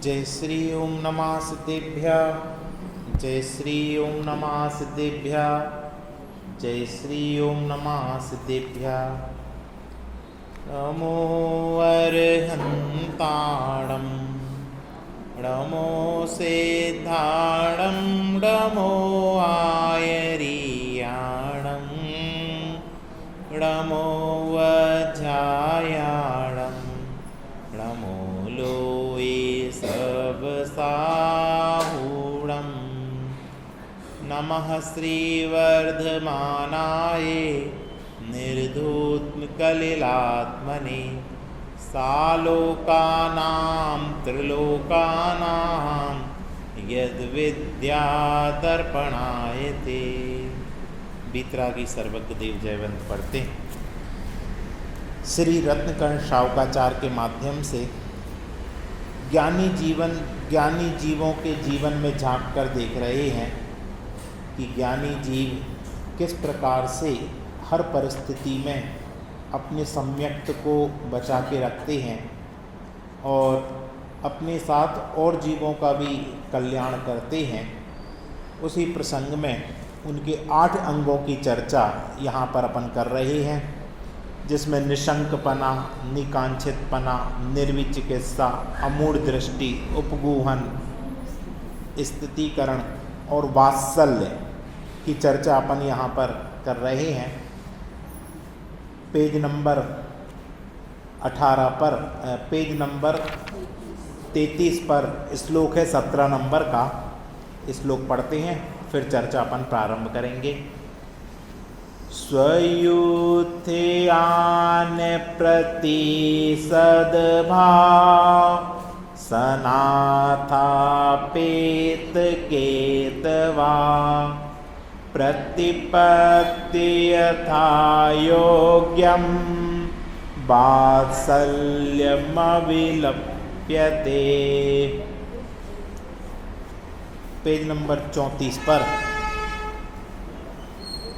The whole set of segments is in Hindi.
जय श्री ओम नमः सिद्धेभ्यः। जय श्री ओम नमः सिद्धेभ्यः। जय श्री ओम नमः सिद्धेभ्यः। नमो अर्हन्ताणं नमो सिद्धाणं नमो आयर्याणं नमो वज्रायाणं नमो लोये सबसाहूणं नमः श्रीवर्धमानाय निर्धूतकलिलात्मने सालोकानां त्रिलोकानां यद्विद्यादर्पणायते। बीतरागी सर्वज्ञ देव जयवंत पढ़ते हैं। श्री रत्नकर्ण शावकाचार्य के माध्यम से ज्ञानी जीवों के जीवन में झांक कर देख रहे हैं कि ज्ञानी जीव किस प्रकार से हर परिस्थिति में अपने सम्यक्त को बचा के रखते हैं और अपने साथ और जीवों का भी कल्याण करते हैं। उसी प्रसंग में उनके 8 अंगों की चर्चा यहाँ पर अपन कर रहे हैं, जिसमें निशंकपना, निकांक्षितपना, निर्विचिकित्सा, अमूढ़ दृष्टि, उपगूहन, स्थितीकरण और वात्सल्य की चर्चा अपन यहाँ पर कर रहे हैं। पेज नंबर 18 पर, पेज नंबर 33 पर श्लोक है 17 नंबर का। श्लोक पढ़ते हैं, फिर चर्चा अपन प्रारंभ करेंगे। स्वयुत्थान प्रति सद्भाव सनाथापेत केतवा प्रतिपत्ति यथा योग्यं वात्सल्यमविलप्यते। पेज नंबर 34 पर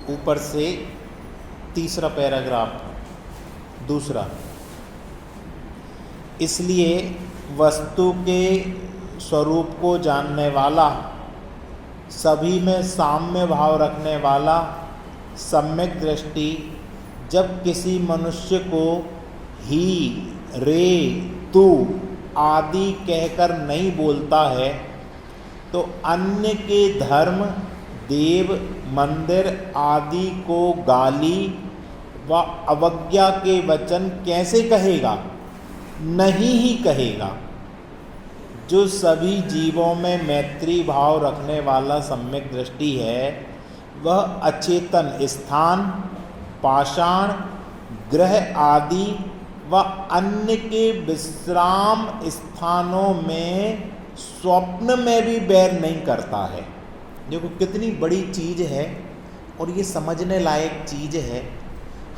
ऊपर से तीसरा पैराग्राफ, दूसरा। इसलिए वस्तु के स्वरूप को जानने वाला, सभी में साम्य भाव रखने वाला, सम्यक दृष्टि जब किसी मनुष्य को ही, रे, तू आदि कहकर नहीं बोलता है तो अन्य के धर्म, देव, मंदिर आदि को गाली व अवज्ञा के वचन कैसे कहेगा? नहीं ही कहेगा। जो सभी जीवों में मैत्री भाव रखने वाला सम्यक दृष्टि है, वह अचेतन स्थान, पाषाण, ग्रह आदि व अन्य के विश्राम स्थानों में स्वप्न में भी बैर नहीं करता है। देखो कितनी बड़ी चीज़ है और ये समझने लायक चीज़ है।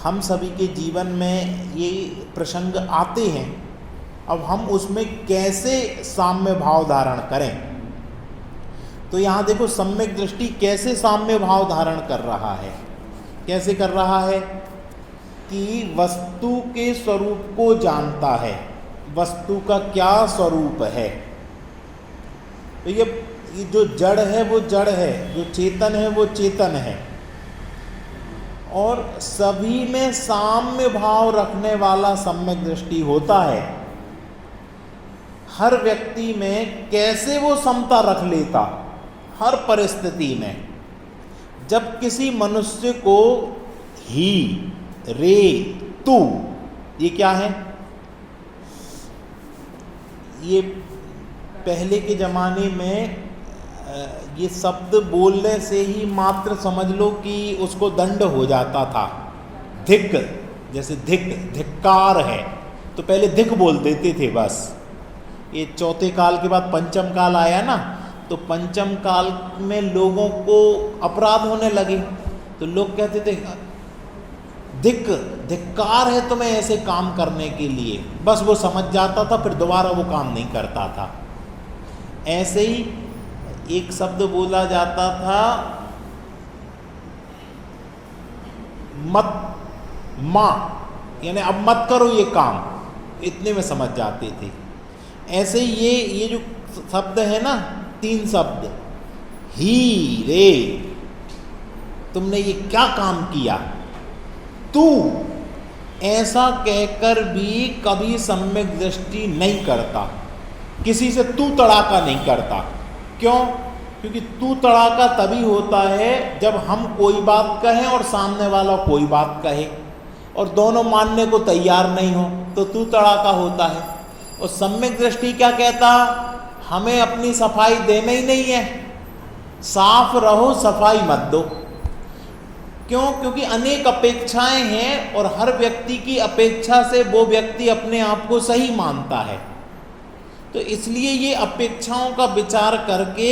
हम सभी के जीवन में ये प्रसंग आते हैं, अब हम उसमें कैसे साम्य भाव धारण करें। तो यहाँ देखो सम्यक दृष्टि कैसे साम्य भाव धारण कर रहा है। कैसे कर रहा है कि वस्तु के स्वरूप को जानता है, वस्तु का क्या स्वरूप है। तो ये जो जड़ है वो जड़ है, जो चेतन है वो चेतन है, और सभी में साम्य भाव रखने वाला सम्यक दृष्टि होता है। हर व्यक्ति में कैसे वो समता रख लेता हर परिस्थिति में। जब किसी मनुष्य को ही, रे, तू, ये क्या है? ये पहले के ज़माने में ये शब्द बोलने से ही मात्र समझ लो कि उसको दंड हो जाता था। धिक, जैसे धिक्कार है तो पहले धिक बोल देते थे बस। ये चौथे काल के बाद पंचम काल आया ना, तो पंचम काल में लोगों को अपराध होने लगे तो लोग कहते थे धिक्कार है तुम्हें ऐसे काम करने के लिए। बस वो समझ जाता था, फिर दोबारा वो काम नहीं करता था। ऐसे ही एक शब्द बोला जाता था मत माँ, यानी अब मत करो ये काम, इतने में समझ जाते थे। ऐसे ये जो शब्द है ना, 3 शब्द, ही रे, तुमने ये क्या काम किया, तू, ऐसा कहकर भी कभी सम्यक दृष्टि नहीं करता, किसी से तू तड़ाका नहीं करता। क्यों? क्योंकि तू तड़ाका तभी होता है जब हम कोई बात कहें और सामने वाला कोई बात कहे और दोनों मानने को तैयार नहीं हो, तो तू तड़ाका होता है। और सम्यक दृष्टि क्या कहता, हमें अपनी सफाई देना ही नहीं है, साफ रहो, सफाई मत दो। क्यों? क्योंकि अनेक अपेक्षाएं हैं और हर व्यक्ति की अपेक्षा से वो व्यक्ति अपने आप को सही मानता है। तो इसलिए ये अपेक्षाओं का विचार करके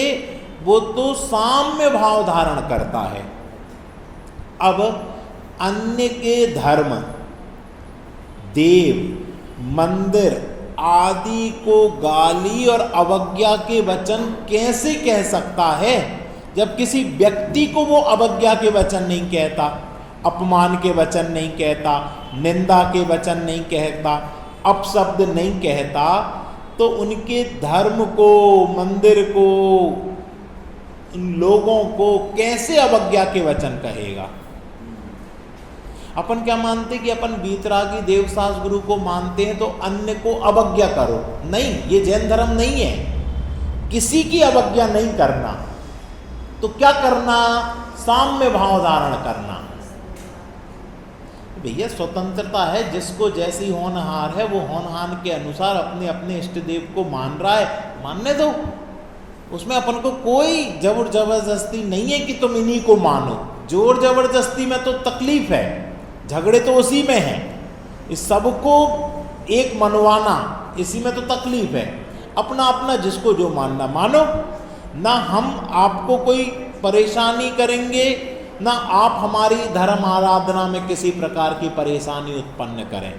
वो तो साम्य भाव धारण करता है। अब अन्य के धर्म, देव, मंदिर आदि को गाली और अवज्ञा के वचन कैसे कह सकता है, जब किसी व्यक्ति को वो अवज्ञा के वचन नहीं कहता, अपमान के वचन नहीं कहता, निंदा के वचन नहीं कहता, अपशब्द नहीं कहता, तो उनके धर्म को, मंदिर को, उन लोगों को कैसे अवज्ञा के वचन कहेगा। अपन क्या मानते कि अपन वीतरागी देवसास गुरु को मानते हैं तो अन्य को अवज्ञा करो, नहीं, ये जैन धर्म नहीं है। किसी की अवज्ञा नहीं करना, तो क्या करना, साम्य भाव धारण करना। भैया स्वतंत्रता है, जिसको जैसी होनहार है वो होनहार के अनुसार अपने अपने इष्ट देव को मान रहा है, मानने दो। उसमें अपन को कोई जोर जबरदस्ती नहीं है कि तुम इन्हीं को मानो। जोर जबरदस्ती में तो तकलीफ है, झगड़े तो उसी में है। इस सबको एक मनवाना, इसी में तो तकलीफ है। अपना अपना जिसको जो मानना मानो, ना हम आपको कोई परेशानी करेंगे, ना आप हमारी धर्म आराधना में किसी प्रकार की परेशानी उत्पन्न करें।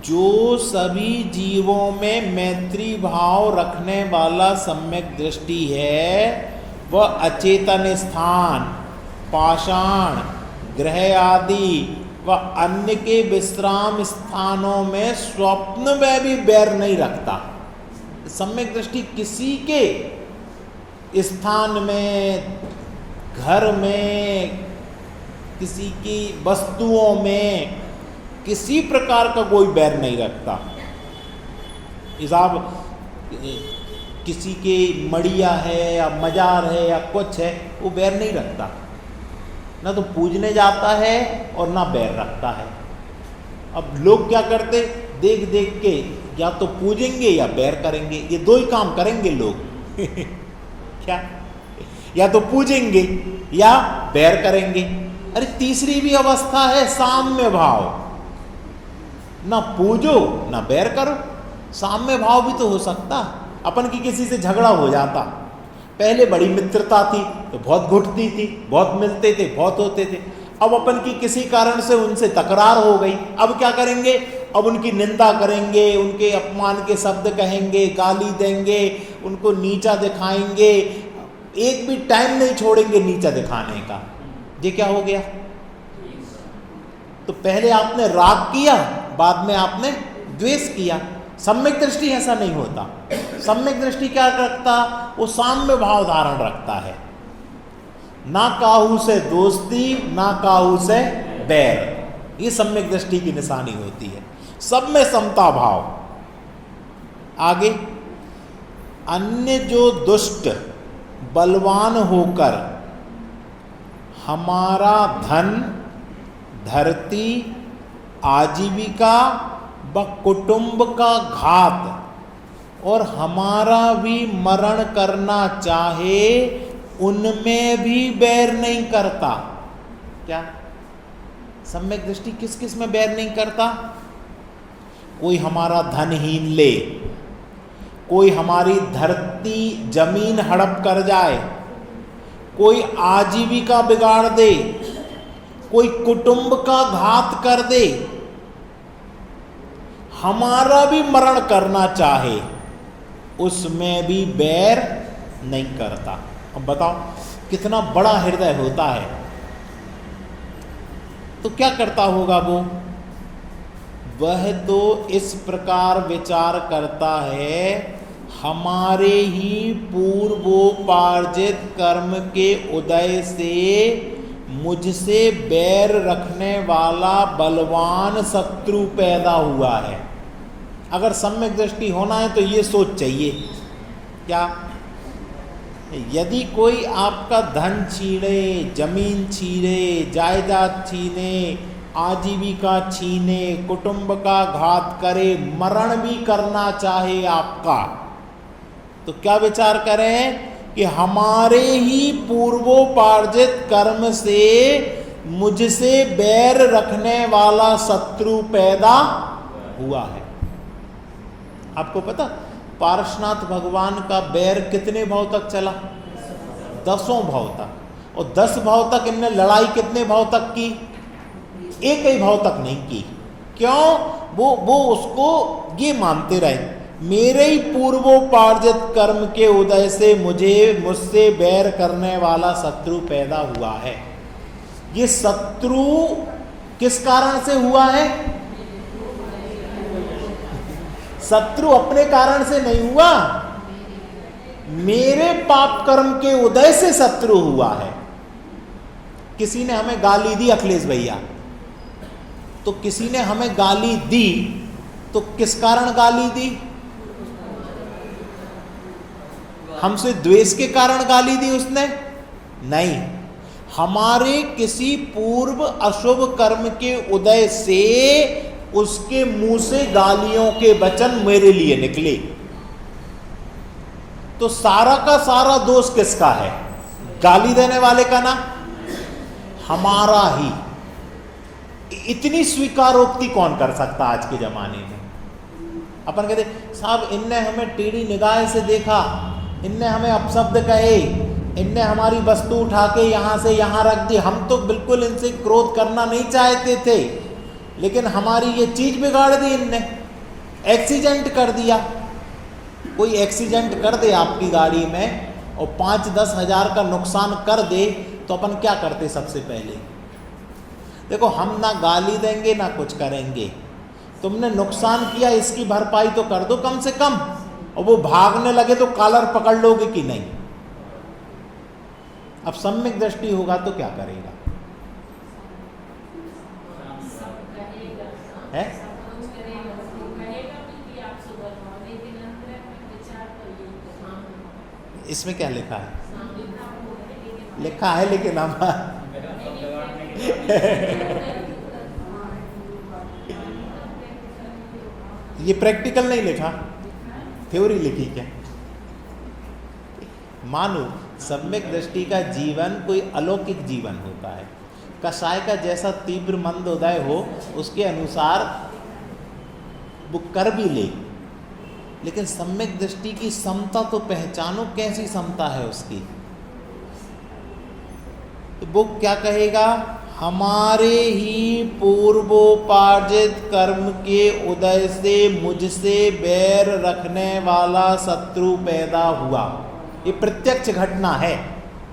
जो सभी जीवों में मैत्री भाव रखने वाला सम्यक दृष्टि है, वह अचेतन स्थान, पाषाण, ग्रह आदि व अन्य के विश्राम स्थानों में स्वप्न में भी बैर नहीं रखता। सम्यक दृष्टि किसी के स्थान में, घर में, किसी की वस्तुओं में किसी प्रकार का कोई बैर नहीं रखता। हिसाब किसी के मड़िया है या मजार है या कुछ है, वो बैर नहीं रखता, ना तो पूजने जाता है और ना बैर रखता है। अब लोग क्या करते, देख देख के या तो पूजेंगे या बैर करेंगे, ये दो ही काम करेंगे लोग क्या, या तो पूजेंगे या बैर करेंगे। अरे तीसरी भी अवस्था है, साम्य भाव, ना पूजो ना बैर करो। साम्य भाव भी तो हो सकता। अपन की किसी से झगड़ा हो जाता, पहले बड़ी मित्रता थी तो बहुत घुटती थी, बहुत मिलते थे, बहुत होते थे। अब अपन की किसी कारण से उनसे तकरार हो गई, अब क्या करेंगे, अब उनकी निंदा करेंगे, उनके अपमान के शब्द कहेंगे, गाली देंगे, उनको नीचा दिखाएंगे, एक भी टाइम नहीं छोड़ेंगे नीचा दिखाने का। ये क्या हो गया? तो पहले आपने राग किया, बाद में आपने द्वेष किया। सम्यक दृष्टि ऐसा नहीं होता। सम्यक दृष्टि क्या रखता, वो साम्य भाव धारण रखता है। ना काहू से दोस्ती, ना काहू से बैर, ये सम्यक दृष्टि की निशानी होती है। सब में समता भाव। आगे, अन्य जो दुष्ट बलवान होकर हमारा धन, धरती, आजीविका व कुटुंब का घात और हमारा भी मरण करना चाहे, उनमें भी बैर नहीं करता। क्या? सम्यक दृष्टि किस किस में बैर नहीं करता? कोई हमारा धन हीन ले, कोई हमारी धरती जमीन हड़प कर जाए, कोई आजीविका बिगाड़ दे, कोई कुटुंब का घात कर दे, हमारा भी मरण करना चाहे, उसमें भी बैर नहीं करता। अब बताओ कितना बड़ा हृदय होता है। तो क्या करता होगा वो? वह तो इस प्रकार विचार करता है, हमारे ही पूर्वोपार्जित कर्म के उदय से मुझसे बैर रखने वाला बलवान शत्रु पैदा हुआ है। अगर सम्यक दृष्टि होना है तो ये सोच चाहिए। क्या? यदि कोई आपका धन छीने, जमीन छीने, जायदाद छीने, आजीविका छीने, कुटुंब का घात करे, मरण भी करना चाहे आपका, तो क्या विचार करें कि हमारे ही पूर्वोपार्जित कर्म से मुझसे बैर रखने वाला शत्रु पैदा हुआ है। आपको पता पार्श्वनाथ भगवान का बैर कितने भाव तक चला? 10 भाव तक। और 10 भाव तक इनने लड़ाई कितने भाव तक की? एक ही भाव तक नहीं की। क्यों? वो उसको ये मानते रहे, मेरे ही पूर्वोपार्जित कर्म के उदय से मुझसे बैर करने वाला शत्रु पैदा हुआ है। ये शत्रु किस कारण से हुआ है? शत्रु अपने कारण से नहीं हुआ, मेरे पाप कर्म के उदय से शत्रु हुआ है। किसी ने हमें गाली दी, अखिलेश भैया, तो किसी ने हमें गाली दी तो किस कारण गाली दी? हमसे द्वेष के कारण गाली दी उसने? नहीं, हमारे किसी पूर्व अशुभ कर्म के उदय से उसके मुंह से गालियों के वचन मेरे लिए निकले। तो सारा का सारा दोष किसका है? गाली देने वाले का ना, हमारा ही। इतनी स्वीकारोक्ति कौन कर सकता आज के जमाने में? अपन कहते साहब इनने हमें टेढ़ी निगाह से देखा, इनने हमें अपशब्द कहे, इनने हमारी वस्तु उठा के यहाँ से यहाँ रख दी। हम तो बिल्कुल इनसे क्रोध करना नहीं चाहते थे, लेकिन हमारी ये चीज बिगाड़ दी इनने, एक्सीडेंट कर दिया। कोई एक्सीडेंट कर दे आपकी गाड़ी में और 5-10 हज़ार का नुकसान कर दे, तो अपन क्या करते? सबसे पहले देखो, हम ना गाली देंगे ना कुछ करेंगे, तुमने नुकसान किया इसकी भरपाई तो कर दो कम से कम। और वो भागने लगे तो कॉलर पकड़ लोगे कि नहीं? अब सम्यक दृष्टि होगा तो क्या करेगा? है? इसमें क्या लिखा है? लिखा है लेकिन हम ये प्रैक्टिकल नहीं लिखा, थ्योरी लिखी क्या? मानो सम्यक दृष्टि का जीवन कोई अलौकिक जीवन होता है। कषाय का जैसा तीव्र मंद उदय हो उसके अनुसार वो कर भी ले, लेकिन सम्यक दृष्टि की समता तो पहचानो, कैसी समता है उसकी। तो वो क्या कहेगा? हमारे ही पूर्वोपार्जित कर्म के उदय से मुझसे बैर रखने वाला शत्रु पैदा हुआ। ये प्रत्यक्ष घटना है।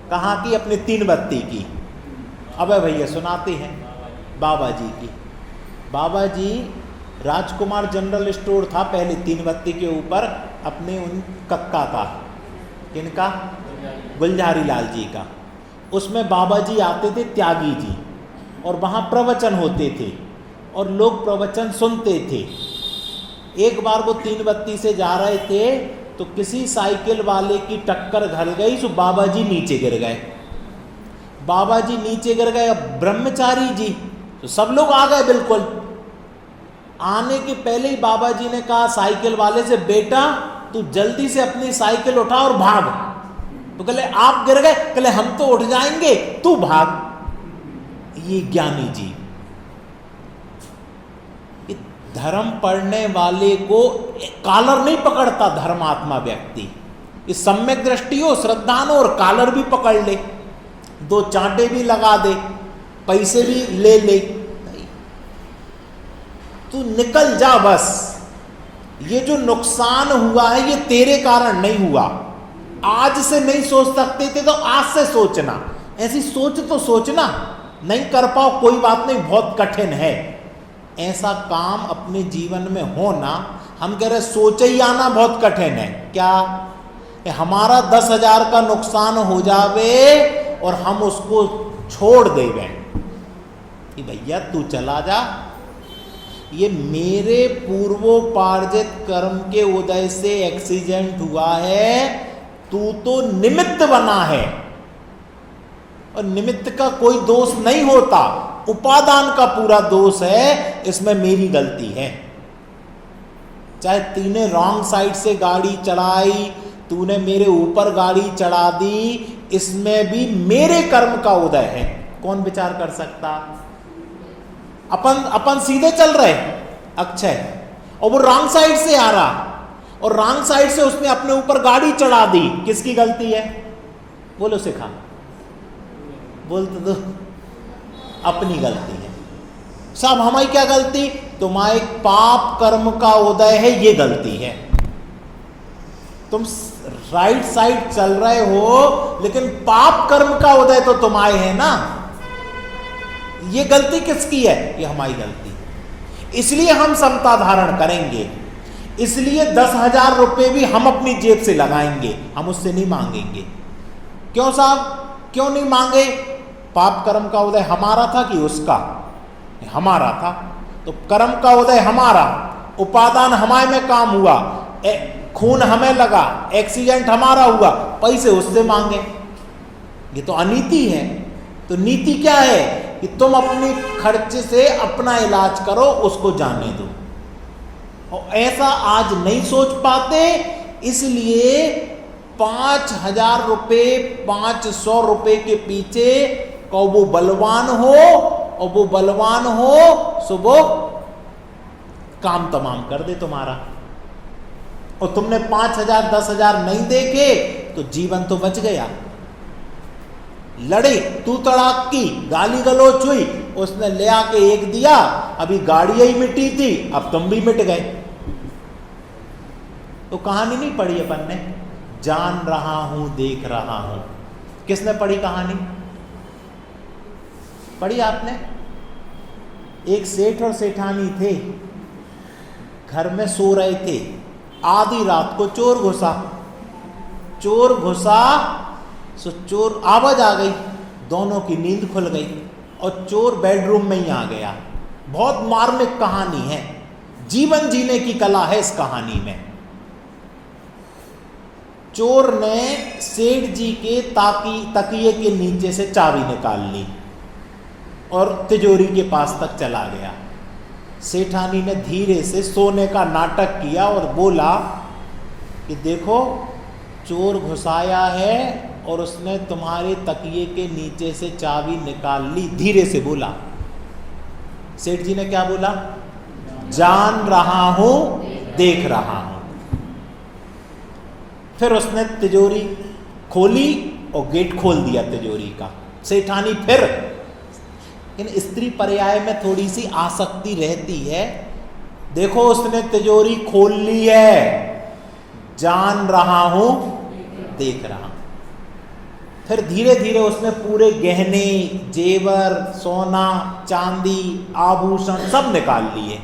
कहाँ की? अपने 3 बत्ती की। अबे भैया सुनाते हैं बाबा जी की। बाबा जी राजकुमार जनरल स्टोर था पहले 3 बत्ती के ऊपर, अपने उन कक्का का, किनका? गुलजारी लाल जी का। उसमें बाबा जी आते थे, त्यागी जी, और वहाँ प्रवचन होते थे और लोग प्रवचन सुनते थे। एक बार वो 3 बत्ती से जा रहे थे तो किसी साइकिल वाले की टक्कर घल गई, तो बाबा जी नीचे गिर गए। बाबा जी नीचे गिर गए। अब ब्रह्मचारी जी, तो सब लोग आ गए। बिल्कुल आने के पहले ही बाबा जी ने कहा साइकिल वाले से, बेटा तू जल्दी से अपनी साइकिल उठा और भाग। तो कहले आप गिर गए? कहले हम तो उठ जाएंगे, तू भाग। ये ज्ञानी जी, धर्म पढ़ने वाले को कॉलर नहीं पकड़ता धर्मात्मा व्यक्ति। इस सम्यक दृष्टि हो, श्रद्धा हो और कॉलर भी पकड़ ले, 2 चांटे भी लगा दे, पैसे भी ले ले, तू निकल जा बस। ये जो नुकसान हुआ है ये तेरे कारण नहीं हुआ। आज से नहीं सोच सकते थे तो आज से सोचना। ऐसी सोच तो सोचना। नहीं कर पाओ कोई बात नहीं, बहुत कठिन है, ऐसा काम अपने जीवन में होना, हम कह रहे सोचे ही आना बहुत कठिन है। क्या हमारा 10,000 का नुकसान हो जावे और हम उसको छोड़ देवे कि भैया तू चला जा, ये मेरे पूर्वोपार्जित कर्म के उदय से एक्सीडेंट हुआ है, तू तो निमित्त बना है। और निमित्त का कोई दोष नहीं होता, उपादान का पूरा दोष है, इसमें मेरी गलती है। चाहे तूने रॉन्ग साइड से गाड़ी चढ़ाई, तूने मेरे ऊपर गाड़ी चढ़ा दी, इसमें भी मेरे कर्म का उदय है। कौन विचार कर सकता? अपन सीधे चल रहे अक्षय, और वो रॉन्ग साइड से आ रहा, और रॉन्ग साइड से उसने अपने ऊपर गाड़ी चढ़ा दी। किसकी गलती है? बोलो सिखा, बोल तो दो। अपनी गलती है साहब। हमारी क्या गलती? तुम्हारे पाप कर्म का उदय है, ये गलती है। तुम राइट साइड चल रहे हो, लेकिन पाप कर्म का उदय तो तुम्हारे है ना। ये गलती किसकी है? ये हमारी गलती। इसलिए हम समता धारण करेंगे, इसलिए 10,000 रुपए भी हम अपनी जेब से लगाएंगे, हम उससे नहीं मांगेंगे। क्यों साहब, क्यों नहीं मांगे? पाप कर्म का उदय हमारा था कि उसका? हमारा था। तो कर्म का उदय हमारा, उपादान हमारे में काम हुआ, खून हमें लगा, एक्सीडेंट हमारा हुआ, पैसे उससे मांगे, ये तो अनीति है। तो नीति क्या है कि तुम अपनी खर्च से अपना इलाज करो, उसको जाने दो। और ऐसा आज नहीं सोच पाते, इसलिए 5,000 रुपये 500 रुपये के पीछे को वो बलवान हो, और वो बलवान हो सो वो काम तमाम कर दे तुम्हारा। और तुमने 5,000 10,000 नहीं देखे तो जीवन तो बच गया। लड़े तू तड़ाक की, गाली गलोच हुई, उसने ले आके एक दिया, अभी गाड़ियां ही मिटी थी, अब तुम भी मिट गए। तो कहानी नहीं पढ़ी अपन ने? जान रहा हूं देख रहा हूं। किसने पढ़ी कहानी? पढ़ी आपने? एक सेठ और सेठानी थे, घर में सो रहे थे। आधी रात को चोर घुसा। चोर घुसा सो चोर, आवाज आ गई, दोनों की नींद खुल गई और चोर बेडरूम में ही आ गया। बहुत मार्मिक कहानी है, जीवन जीने की कला है इस कहानी में। चोर ने सेठ जी के तकिए के नीचे से चाबी निकाल ली और तिजोरी के पास तक चला गया। सेठानी ने धीरे से सोने का नाटक किया और बोला कि देखो चोर घुसाया है और उसने तुम्हारे तकिए के नीचे से चाबी निकाल ली। धीरे से बोला। सेठ जी ने क्या बोला? जान रहा हूं देख रहा हूं। फिर उसने तिजोरी खोली और गेट खोल दिया तिजोरी का। सेठानी फिर, इन स्त्री पर्याय में थोड़ी सी आसक्ति रहती है। देखो उसने तिजोरी खोल ली है, जान रहा हूं देख रहा हूं। फिर धीरे धीरे उसने पूरे गहने, जेवर, सोना, चांदी, आभूषण सब निकाल लिए।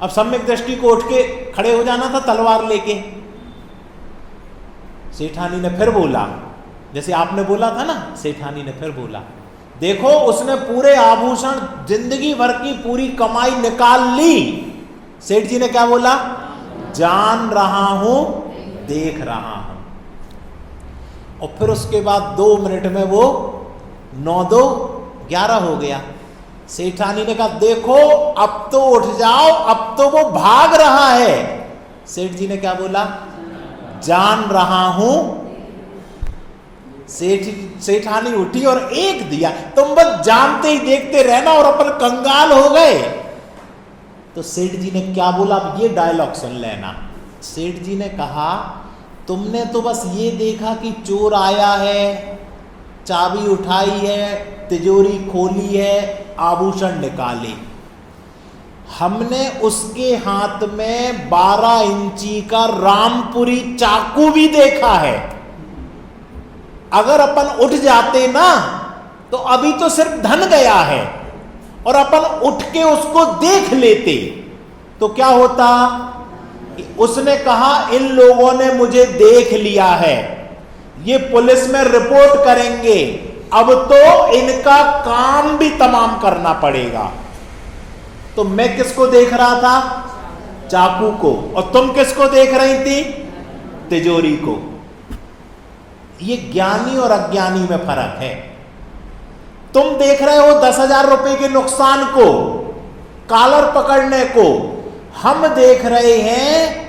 अब सम्यक दृष्टि को उठ के खड़े हो जाना था तलवार लेके। सेठानी ने फिर बोला, जैसे आपने बोला था ना, सेठानी ने फिर बोला, देखो उसने पूरे आभूषण, जिंदगी भर की पूरी कमाई निकाल ली। सेठ जी ने क्या बोला? जान रहा हूं देख रहा हूं। और फिर उसके बाद 2 मिनट में वो 9-2-11 हो गया। सेठानी ने कहा देखो अब तो उठ जाओ, अब तो वो भाग रहा है। सेठ जी ने क्या बोला? जान रहा हूं। सेठानी उठी और एक दिया। तुम बस जानते ही देखते रहना और अपन कंगाल हो गए। तो सेठ जी ने क्या बोला? अब ये डायलॉग सुन लेना। सेठ जी ने कहा तुमने तो बस ये देखा कि चोर आया है, चाबी उठाई है, तिजोरी खोली है, आभूषण निकाले। हमने उसके हाथ में 12 इंची का रामपुरी चाकू भी देखा है। अगर अपन उठ जाते ना तो अभी तो सिर्फ धन गया है, और अपन उठ के उसको देख लेते तो क्या होता? उसने कहा इन लोगों ने मुझे देख लिया है, ये पुलिस में रिपोर्ट करेंगे, अब तो इनका काम भी तमाम करना पड़ेगा। तो मैं किसको देख रहा था? चाकू को। और तुम किसको देख रही थी? तिजोरी को। ये ज्ञानी और अज्ञानी में फर्क है। तुम देख रहे हो 10,000 रुपए के नुकसान को, कॉलर पकड़ने को, हम देख रहे हैं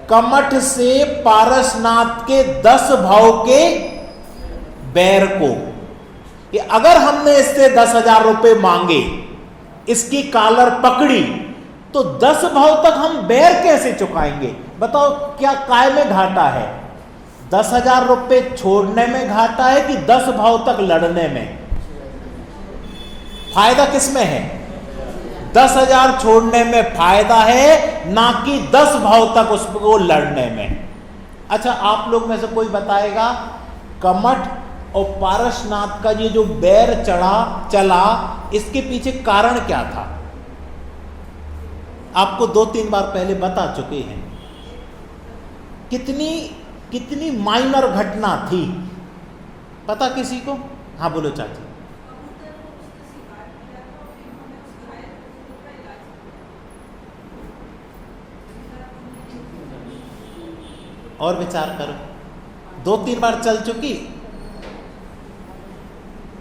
कमठ से पारसनाथ के 10 भाव के बैर को। कि अगर हमने इससे 10,000 रुपए मांगे, इसकी कॉलर पकड़ी, तो 10 भाव तक हम बैर कैसे चुकाएंगे? बताओ, क्या काय में घाटा है? 10,000 रुपए छोड़ने में घाटा है कि 10 भाव तक लड़ने में? फायदा किसमें है? 10,000 छोड़ने में फायदा है, ना कि 10 भाव तक उसको लड़ने में। अच्छा, आप लोग में से कोई बताएगा कमठ और पारसनाथ का ये जो बैर चला, इसके पीछे कारण क्या था? आपको 2-3 बार पहले बता चुके हैं। कितनी माइनर घटना थी, पता किसी को? हाँ बोलो चाची। और विचार करो, 2-3 बार चल चुकी।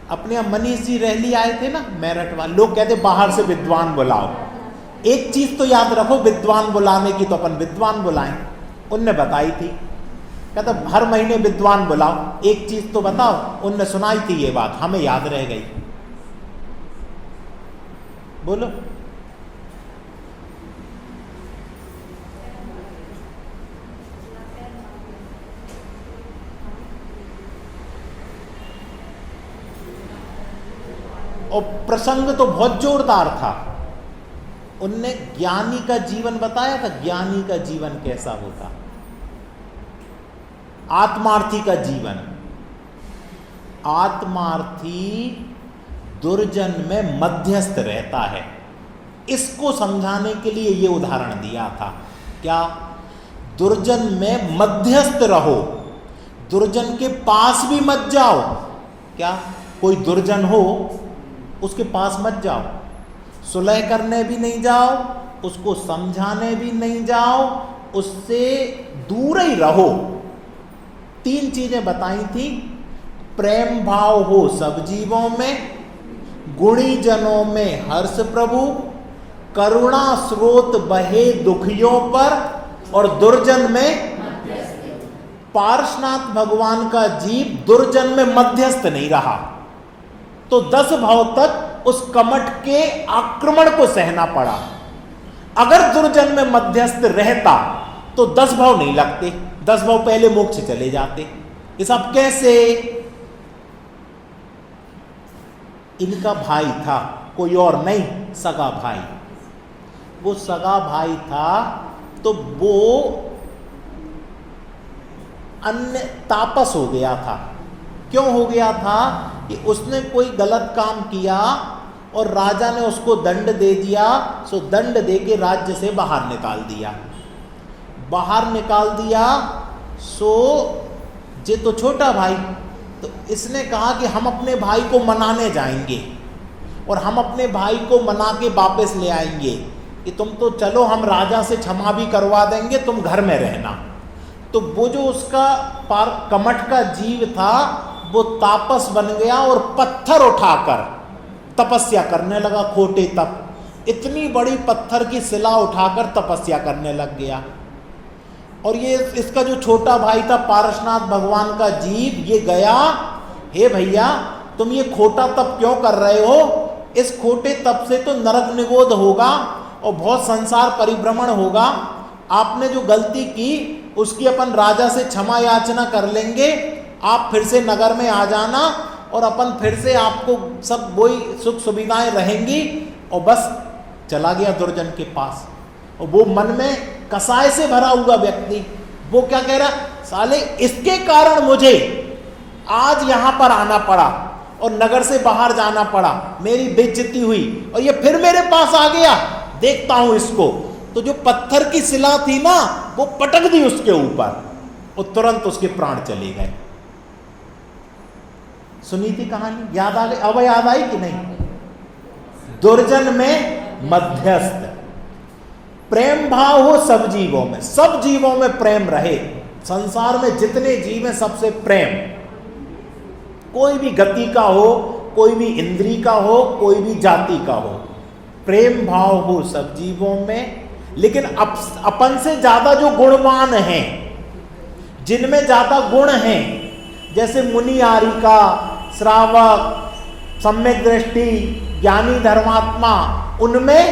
अपने यहाँ मनीष जी रहली आए थे ना, मेरठ वाले लोग कहते बाहर से विद्वान बुलाओ। एक चीज तो याद रखो, विद्वान बुलाने की तो अपन विद्वान बुलाएं। उनने बताई थी, कहता हर महीने विद्वान बुलाओ, एक चीज तो बताओ। उनने सुनाई थी ये बात, हमें याद रह गई। बोलो। और प्रसंग तो बहुत जोरदार था। उनने ज्ञानी का जीवन बताया था, ज्ञानी का जीवन कैसा होता, आत्मार्थी का जीवन। आत्मार्थी दुर्जन में मध्यस्थ रहता है। इसको समझाने के लिए ये उदाहरण दिया था। क्या? दुर्जन में मध्यस्थ रहो, दुर्जन के पास भी मत जाओ। क्या? कोई दुर्जन हो उसके पास मत जाओ, सुलह करने भी नहीं जाओ, उसको समझाने भी नहीं जाओ, उससे दूर ही रहो। 3 चीजें बताई थी। प्रेम भाव हो सब जीवों में, गुणी जनों में हर्ष प्रभु, करुणा स्रोत बहे दुखियों पर, और दुर्जन में। पार्श्वनाथ भगवान का जीव दुर्जन में मध्यस्थ नहीं रहा, तो 10 भाव तक उस कमठ के आक्रमण को सहना पड़ा। अगर दुर्जन में मध्यस्थ रहता तो 10 भाव नहीं लगते, 10 भाव पहले मोक्ष चले जाते। ये सब कैसे? इनका भाई था, कोई और नहीं, सगा भाई। वो सगा भाई था तो वो अन्य तापस हो गया था। क्यों हो गया था? कि उसने कोई गलत काम किया और राजा ने उसको दंड दे दिया, सो दंड दे के राज्य से बाहर निकाल दिया। बाहर निकाल दिया सो जे तो छोटा भाई, तो इसने कहा कि हम अपने भाई को मनाने जाएंगे और हम अपने भाई को मना के वापस ले आएंगे कि तुम तो चलो, हम राजा से क्षमा भी करवा देंगे, तुम घर में रहना। तो वो जो उसका कमठ का जीव था वो तापस बन गया और पत्थर उठाकर तपस्या करने लगा। खोटे तप, इतनी बड़ी पत्थर की शिला उठाकर तपस्या करने लग गया। और ये इसका जो छोटा भाई था पारसनाथ भगवान का जीव, ये गया, हे भैया तुम ये खोटा तप क्यों कर रहे हो? इस खोटे तप से तो नरक निगोद होगा और बहुत संसार परिभ्रमण होगा। आपने जो गलती की उसकी अपन राजा से क्षमा याचना कर लेंगे, आप फिर से नगर में आ जाना और अपन फिर से आपको सब वही सुख सुविधाएं रहेंगी। और बस चला गया दुर्जन के पास। और वो मन में कसाय से भरा हुआ व्यक्ति, वो क्या कह रहा, साले इसके कारण मुझे आज यहां पर आना पड़ा, और नगर से बाहर जाना पड़ा, मेरी बेइज्जती हुई और ये फिर मेरे पास आ गया, देखता हूं इसको, तो जो पत्थर की शिला थी ना वो पटक दी उसके ऊपर और तुरंत उसके प्राण चले गए। सुनी थी कहानी, याद आ गई? अब याद आई कि नहीं? दुर्जन में मध्यस्थ, प्रेम भाव हो सब जीवों में, सब जीवों में प्रेम रहे। संसार में जितने जीव हैं सबसे प्रेम, कोई भी गति का हो, कोई भी इंद्री का हो, कोई भी जाति का हो, प्रेम भाव हो सब जीवों में। लेकिन अपन से ज्यादा जो गुणवान हैं, जिनमें ज्यादा गुण हैं, जैसे मुनि आरिका, श्रावक, सम्यक दृष्टि, ज्ञानी धर्मात्मा, उनमें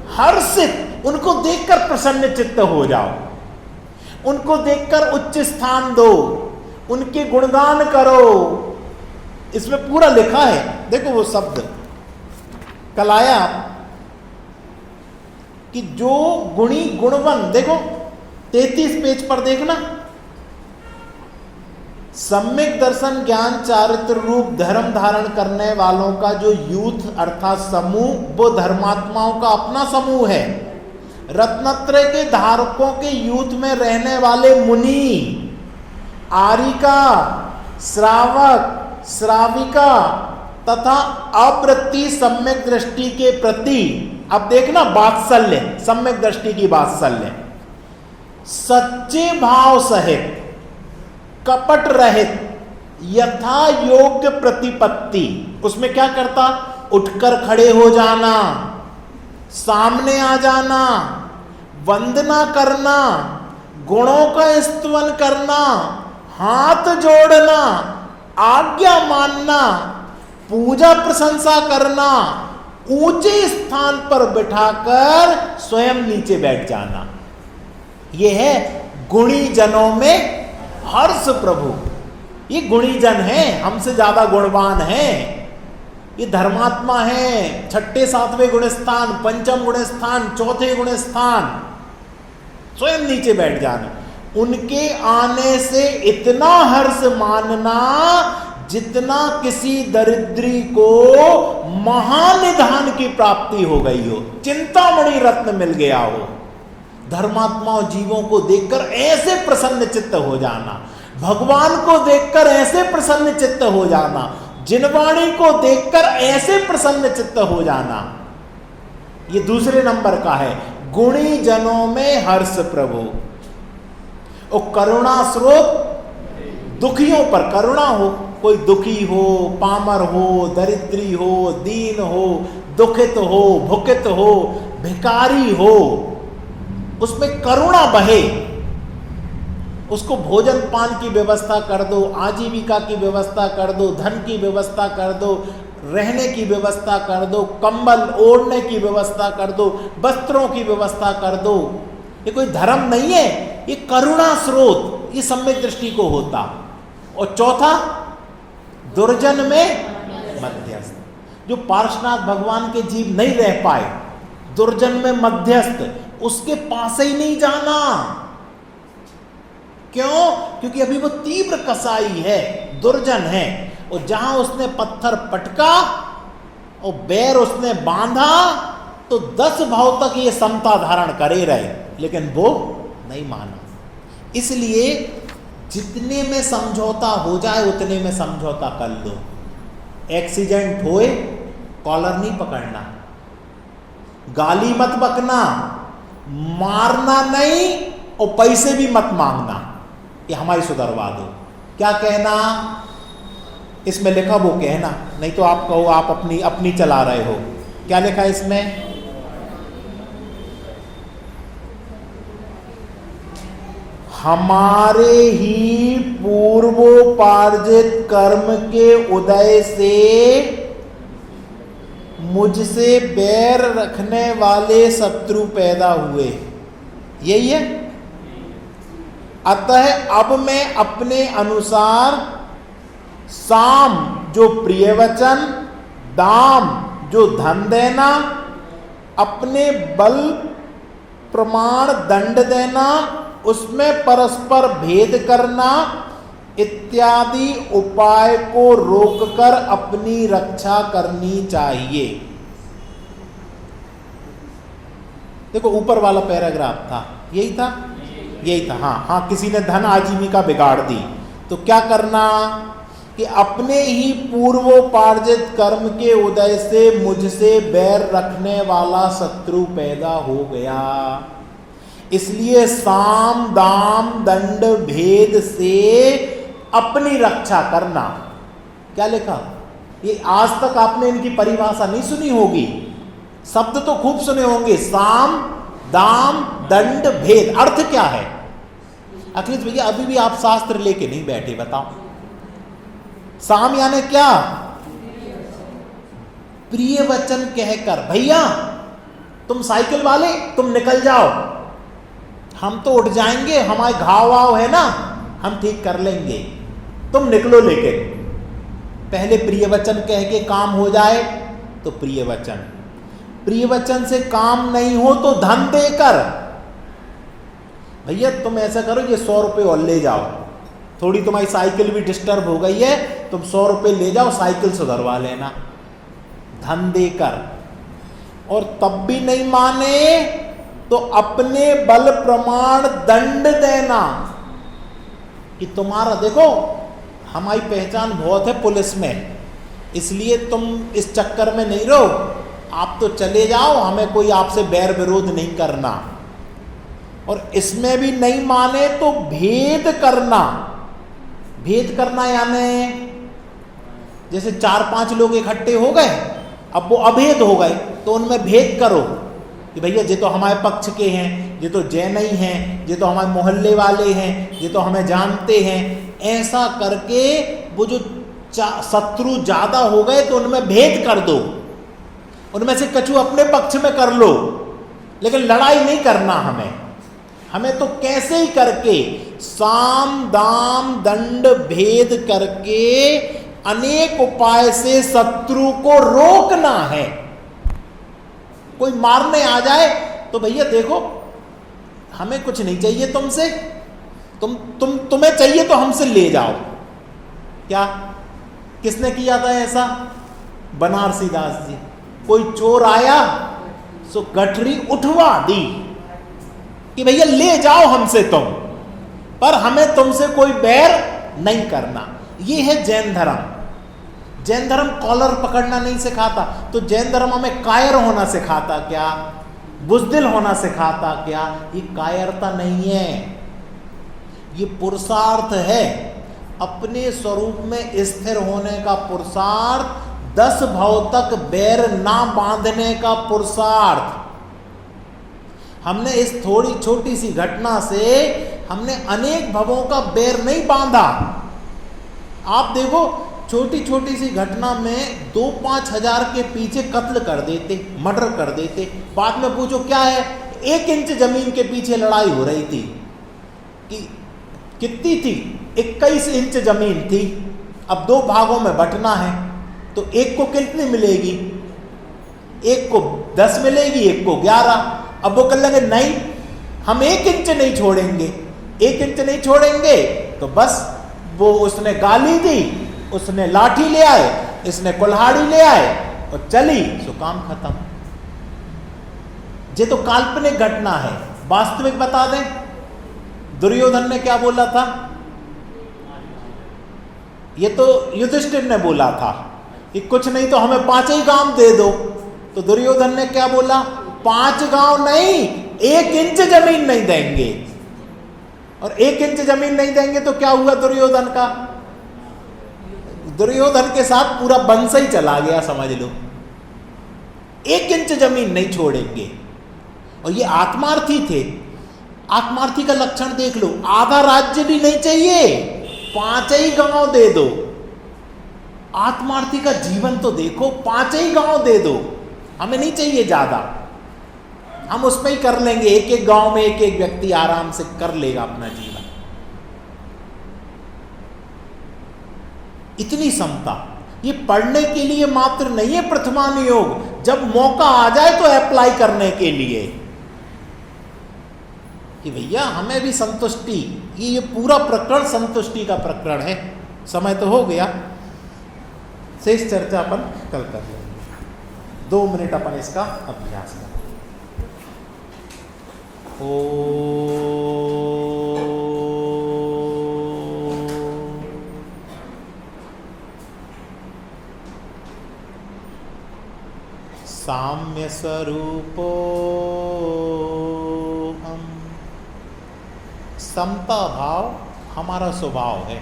हर्षित, उनको देखकर प्रसन्न चित्त हो जाओ, उनको देखकर उच्च स्थान दो, उनके गुणगान करो। इसमें पूरा लिखा है, देखो वो शब्द कल आया कि जो गुणी गुणवान, देखो 33 पेज पर देखना, सम्यक दर्शन ज्ञान चारित्र रूप धर्म धारण करने वालों का जो यूथ अर्थात समूह, वो धर्मात्माओं का अपना समूह है। रत्नत्रय के धारकों के यूथ में रहने वाले मुनि, आरिका, श्रावक, श्राविका तथा अवृत्ति सम्यक दृष्टि के प्रति, अब देखना वात्सल्य, सम्यक दृष्टि की वात्सल्य, सच्चे भाव सहित, कपट रहित, यथा योग्य प्रतिपत्ति, उसमें क्या करता? उठकर खड़े हो जाना, सामने आ जाना, वंदना करना, गुणों का स्तवन करना, हाथ जोड़ना, आज्ञा मानना, पूजा प्रशंसा करना, ऊंचे स्थान पर बिठाकर स्वयं नीचे बैठ जाना, यह है गुणी जनों में हर्ष प्रभु। ये गुणी जन हैं, हमसे ज्यादा गुणवान हैं, ये धर्मात्मा हैं, छठे सातवें गुण स्थान, पंचम गुण स्थान, चौथे गुण स्थान, स्वयं नीचे बैठ जाना। उनके आने से इतना हर्ष मानना जितना किसी दरिद्री को महानिधान की प्राप्ति हो गई हो, चिंतामणि रत्न मिल गया हो। धर्मात्माओं जीवों को देखकर ऐसे प्रसन्न चित्त हो जाना, भगवान को देखकर ऐसे प्रसन्न चित्त हो जाना, जिनवाणी को देखकर ऐसे प्रसन्न चित्त हो जाना, ये दूसरे नंबर का है। गुणी जनों में हर्ष प्रभु और करुणा स्रोत, दुखियों पर करुणा हो, कोई दुखी हो, पामर हो, दरिद्री हो, दीन हो, दुखित हो, भुखित हो, भिखारी हो, उसमें करुणा बहे, उसको भोजन पान की व्यवस्था कर दो, आजीविका की व्यवस्था कर दो, धन की व्यवस्था कर दो, रहने की व्यवस्था कर दो, कंबल ओढ़ने की व्यवस्था कर दो, वस्त्रों की व्यवस्था कर दो। ये कोई धर्म नहीं है, ये करुणा स्रोत, ये सम्यक दृष्टि को होता। और चौथा, दुर्जन में मध्यस्थ, जो पार्श्वनाथ भगवान के जीव नहीं रह पाए, दुर्जन में मध्यस्थ, उसके पास ही नहीं जाना। क्यों? क्योंकि अभी वो तीव्र कसाई है, दुर्जन है, और जहां उसने पत्थर पटका और बैर उसने बांधा तो 10 भाव तक ये समता धारण करे रहे, लेकिन वो नहीं माना। इसलिए जितने में समझौता हो जाए उतने में समझौता कर लो। एक्सीडेंट होए कॉलर नहीं पकड़ना, गाली मत बकना, मारना नहीं और पैसे भी मत मांगना, ये हमारी सुधरवा दो। क्या कहना? इसमें लिखा वो कहना, नहीं तो आप कहो आप अपनी चला रहे हो। क्या लिखा है इसमें? हमारे ही पूर्वोपार्जित कर्म के उदय से मुझसे बैर रखने वाले शत्रु पैदा हुए, यही है। अतः अब मैं अपने अनुसार साम जो प्रिय वचन, दाम जो धन देना, अपने बल प्रमाण दंड देना, उसमें परस्पर भेद करना, इत्यादि उपाय को रोककर अपनी रक्षा करनी चाहिए। देखो ऊपर वाला पैराग्राफ था, यही था, यही था। हाँ, किसी ने धन आजीविका बिगाड़ दी तो क्या करना कि अपने ही पूर्वोपार्जित कर्म के उदय से मुझसे बैर रखने वाला शत्रु पैदा हो गया, इसलिए साम दाम दंड भेद से अपनी रक्षा करना। क्या लिखा? ये आज तक आपने इनकी परिभाषा नहीं सुनी होगी, शब्द तो खूब सुने होंगे, साम दाम दंड भेद। अर्थ क्या है? अखिलेश भैया अभी भी आप शास्त्र लेके नहीं बैठे, बताओ। साम यानी क्या? प्रिय वचन कहकर, भैया तुम साइकिल वाले तुम निकल जाओ, हम तो उठ जाएंगे, हमारे घाव वाव है ना, हम ठीक कर लेंगे, तुम निकलो। लेकिन पहले प्रिय वचन कह के काम हो जाए तो प्रिय वचन, प्रिय वचन से काम नहीं हो तो धन देकर, भैया तुम ऐसा करो ये 100 रुपये और ले जाओ, थोड़ी तुम्हारी साइकिल भी डिस्टर्ब हो गई है, तुम 100 रुपये ले जाओ, साइकिल सुधरवा लेना, धन देकर। और तब भी नहीं माने तो अपने बल प्रमाण दंड देना कि तुम्हारा देखो हमारी पहचान बहुत है पुलिस में, इसलिए तुम इस चक्कर में नहीं रहो, आप तो चले जाओ, हमें कोई आपसे बैर विरोध नहीं करना। और इसमें भी नहीं माने तो भेद करना। भेद करना यानी जैसे 4-5 लोग इकट्ठे हो गए, अब वो अभेद हो गए तो उनमें भेद करो कि भैया ये तो हमारे पक्ष के हैं, ये तो जैन ही हैं, ये तो हमारे मोहल्ले वाले हैं, ये तो हमें जानते हैं। ऐसा करके वो जो शत्रु ज्यादा हो गए तो उनमें भेद कर दो, उनमें से कछु अपने पक्ष में कर लो, लेकिन लड़ाई नहीं करना हमें तो कैसे ही करके साम दाम दंड भेद करके अनेक उपाय से शत्रु को रोकना है। कोई मारने आ जाए तो भैया देखो हमें कुछ नहीं चाहिए तुमसे, तुम्हें चाहिए तो हमसे ले जाओ। क्या किसने किया था ऐसा? बनारसी दास जी। कोई चोर आया सो गठरी उठवा दी कि भैया ले जाओ हमसे तुम, पर हमें तुमसे कोई बैर नहीं करना। ये है जैन धर्म। जैन धर्म कॉलर पकड़ना नहीं सिखाता, तो जैन धर्म हमें कायर होना सिखाता क्या? बुज़दिल होना सिखाता क्या? ये कायरता नहीं है, ये पुरुषार्थ है, अपने स्वरूप में स्थिर होने का पुरुषार्थ, 10 भाव तक बैर ना बांधने का पुरुषार्थ। हमने इस थोड़ी छोटी सी घटना से हमने अनेक भवों का बैर नहीं बांधा। आप देखो छोटी छोटी सी घटना में 2-5 हजार के पीछे कत्ल कर देते, मर्डर कर देते, बाद में पूछो क्या है? 1 इंच जमीन के पीछे लड़ाई हो रही थी कि कितनी थी? 21 इंच जमीन थी। अब 2 भागों में बंटना है तो एक को कितनी मिलेगी? एक को 10 मिलेगी, एक को 11। अब वो कर लेंगे नहीं हम 1 इंच नहीं छोड़ेंगे, 1 इंच नहीं छोड़ेंगे, तो बस वो उसने गाली दी, उसने लाठी ले आए, इसने कुल्हाड़ी ले आए और चली, सो काम खत्म। ये तो काल्पनिक घटना है, वास्तविक बता दें दुर्योधन ने क्या बोला था? ये तो युधिष्ठिर ने बोला था कि कुछ नहीं तो हमें 5 ही गांव दे दो, तो दुर्योधन ने क्या बोला? 5 गांव नहीं, 1 इंच जमीन नहीं देंगे। और 1 इंच जमीन नहीं देंगे तो क्या हुआ दुर्योधन का? दुर्योधन के साथ पूरा वंश ही चला गया, समझ लो। 1 इंच जमीन नहीं छोड़ेंगे। और ये आत्मार्थी थे। आत्मार्थी का लक्षण देख लो, आधा राज्य भी नहीं चाहिए, 5 ही गांव दे दो। आत्मार्थी का जीवन तो देखो, 5 ही गांव दे दो, हमें नहीं चाहिए ज्यादा, हम उसमें ही कर लेंगे। 1-1 गांव में 1-1 व्यक्ति आराम से कर लेगा अपना जीवन। इतनी समता ये पढ़ने के लिए मात्र नहीं है प्रथमान योग, जब मौका आ जाए तो अप्लाई करने के लिए। कि भैया हमें भी संतुष्टि, ये पूरा प्रकरण संतुष्टि का प्रकरण है। समय तो हो गया, शेष चर्चा अपन कल कर लेंगे। 2 मिनट अपन इसका अभ्यास करें। साम्य स्वरूपो हम, समता भाव हमारा स्वभाव है,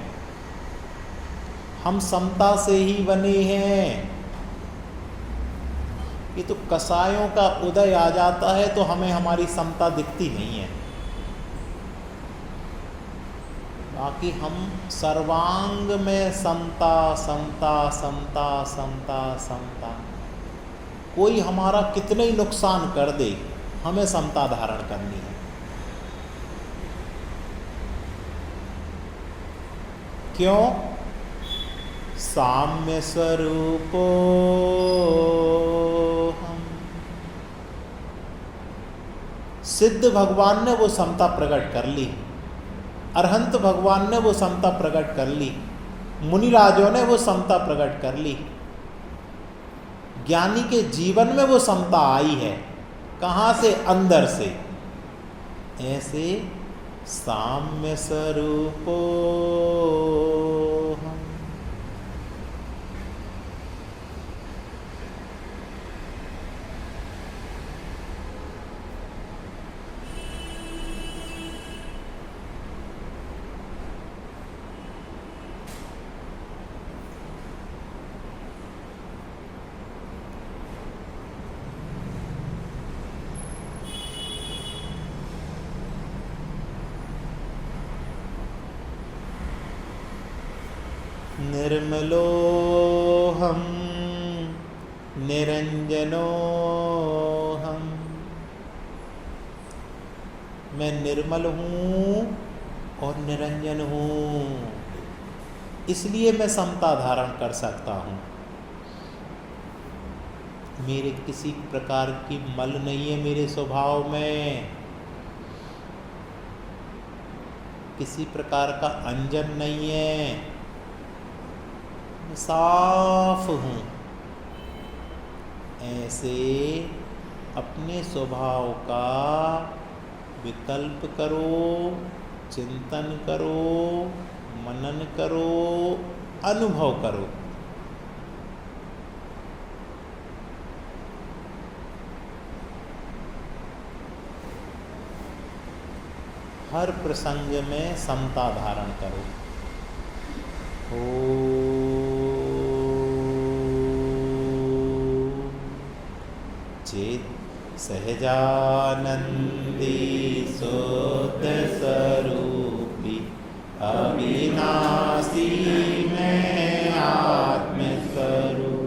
हम समता से ही बने हैं। ये तो कसायों का उदय आ जाता है तो हमें हमारी समता दिखती नहीं है। बाकी हम सर्वांग में समता समता समता समता समता, कोई हमारा कितने ही नुकसान कर दे, हमें समता धारण करनी है। क्यों? साम्य स्वरूपो हम, सिद्ध भगवान ने वो समता प्रकट कर ली, अरहंत भगवान ने वो समता प्रकट कर ली, मुनिराजों ने वो समता प्रकट कर ली। ज्ञानी के जीवन में वो समता आई है, कहाँ से? अंदर से। ऐसे साम्य स्वरूपो हम, निर्मलोऽहं निरंजनोऽहं, मैं निर्मल हूँ और निरंजन हूँ, इसलिए मैं समता धारण कर सकता हूँ। मेरे किसी प्रकार की मल नहीं है मेरे स्वभाव में, किसी प्रकार का अंजन नहीं है, मैं साफ हूँ। ऐसे अपने स्वभाव का विकल्प करो, चिंतन करो, मनन करो, अनुभव करो। हर प्रसंग में समता धारण करो। चेत सहजानंदी शुद्ध स्वरूपी अविनाशी में आत्मस्वरूप,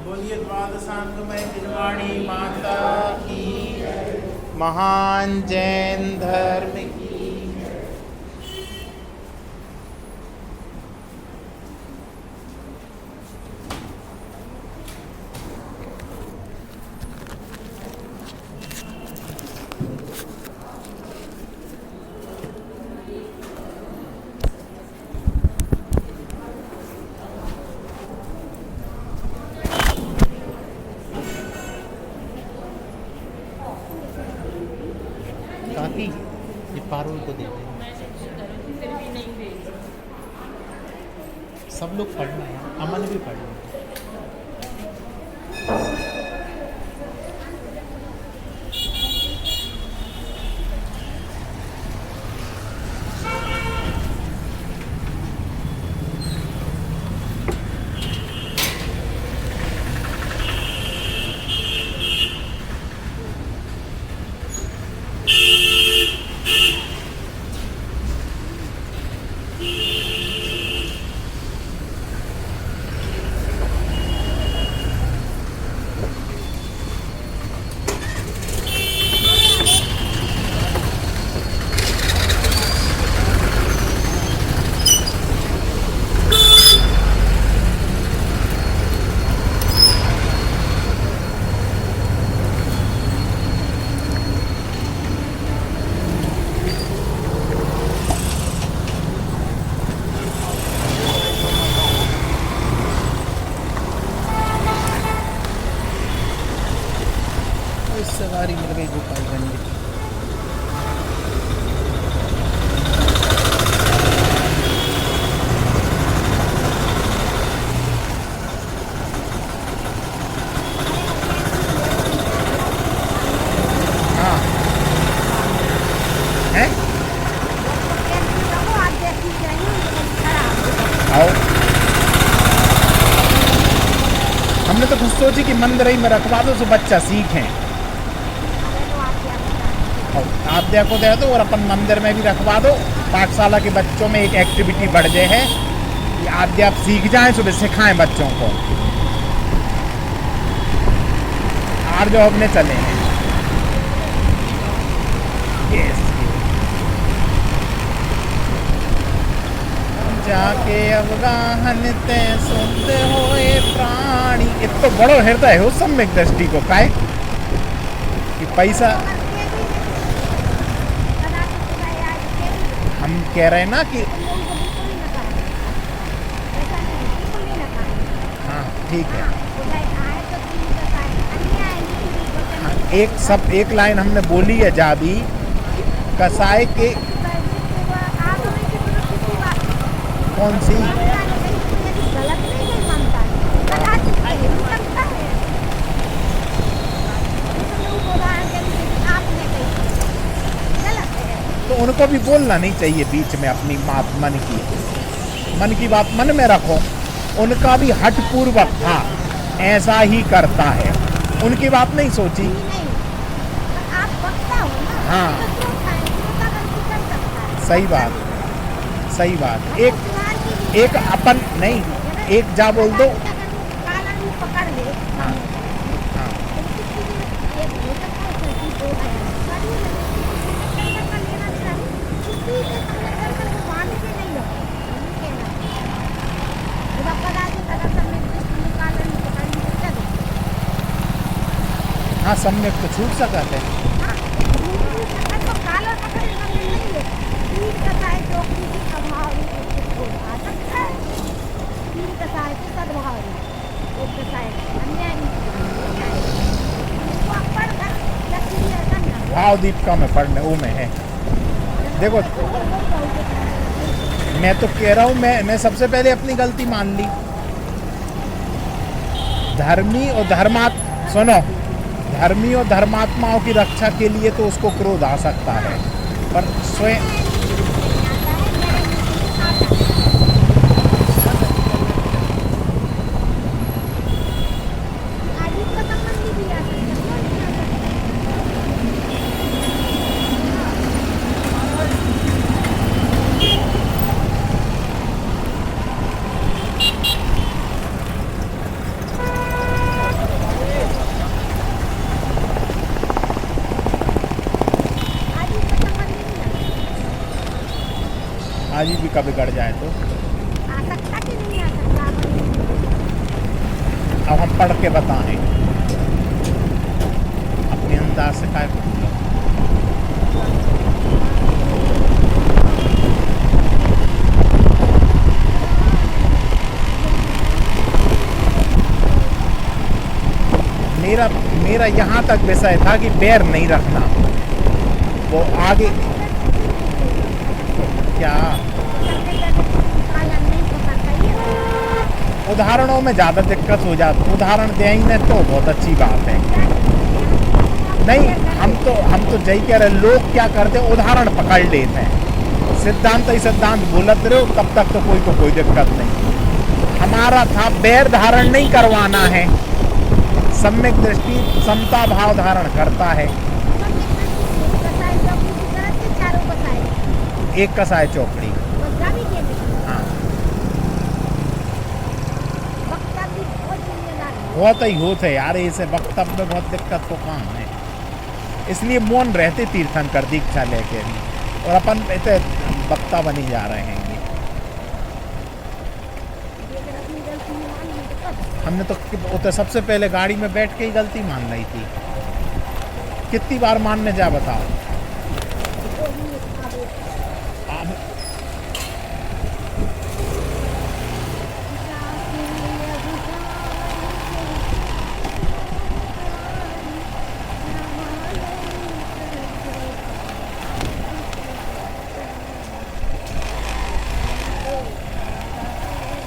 बोलिए द्वादशांगमय खिलवाड़ी माता की, महान जैन धर्म की। काकी ये पारुल को दे दे, सब लोग पढ़ना है, अमन भी पढ़ना है। सवारी मिल गई गोपालगंज की। हाँ है, आओ। हमने तो खुद सोची कि मंदिर ही में रखवा दो तो बच्चा सीखें। आद्या को दे दो और अपन मंदिर में भी रखवा दो, पाठशाला के बच्चों में एक एक्टिविटी बढ़ जाए है कि आद्या आप सीख जाएं, सुबह सिखाएं बच्चों को। आर जो हमने चले हैं यस। जाके अवगाहन ते सुनते होए प्राणी, इतो बड़ो हृदय हो सम्यक दृष्टि को काहे कि पैसा। हम कह रहे हैं ना कि हाँ ठीक है। हाँ, एक लाइन हमने बोली है जा भी कसाई के, कौन सी तो उनको भी बोलना नहीं चाहिए बीच में अपनी बात, मन की बात मन में रखो। उनका भी हठपूर्वक था, ऐसा ही करता है, उनकी बात नहीं सोची। हाँ सही बात। एक अपन नहीं, एक जा बोल दो। हाँ हाँ हाँ सम्यक तो छूट सका है। भाव दीपिका में पढ़ने वो में है। देखो मैं तो कह रहा हूँ, मैं सबसे पहले अपनी गलती मान ली। धर्मी और धर्मात्माओं की रक्षा के लिए तो उसको क्रोध आ सकता है, पर स्वयं का बिगड़ जाए तो? आ सकता कि नहीं आ सकता? अब हम पढ़ के बताएं अपने अंदाज से काय को बोला। मेरा मेरा यहाँ तक विषय था कि बैर नहीं रखना। वो आगे क्या उदाहरणों में ज़्यादा दिक्कत हो जाती, उदाहरण देंगे तो बहुत अच्छी बात है। नहीं, हम तो जय कह रहे, लोग क्या करते हैं उदाहरण पकड़ लेते हैं, सिद्धांत ही सिद्धांत बोलते रहो, तब तक तो कोई दिक्कत नहीं। हमारा था बैर धारण नहीं करवाना है, सम्यक दृष्टि समता भाव धारण करता है। एक कसाय चौकड़ी, हाँ बहुत ही होते यार, इसे वक्तव्य में बहुत दिक्कत को काम है, इसलिए मौन रहते तीर्थंकर दीक्षा लेके भी, और अपन इतने वक्ता बनी जा रहे हैं। हमने तो सबसे पहले गाड़ी में बैठ के ही गलती मान ली थी। कितनी बार मानने जा बताओ?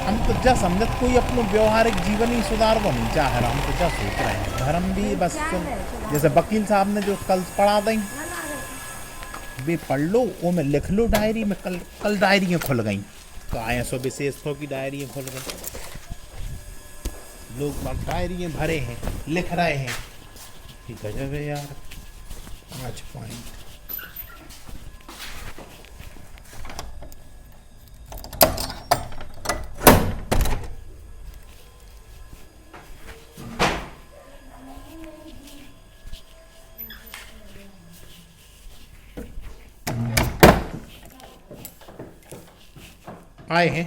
हम तो जा समझत कोई अपनो व्यवहारिक जीवन ही सुधार वो नहीं चाह रहा, हम तो जा सोच रहे हैं धर्म भी बस जैसे वकील साहब ने जो कल पढ़ा दें वे पढ़ लो, वो में लिख लो डायरी में। कल डायरियाँ खुल गई, काय सो विशेषों की डायरियाँ खुल गई, लोग डायरियाँ भरे हैं, लिख रहे हैं। ठीक है जब यार 5 पॉइंट आए हैं।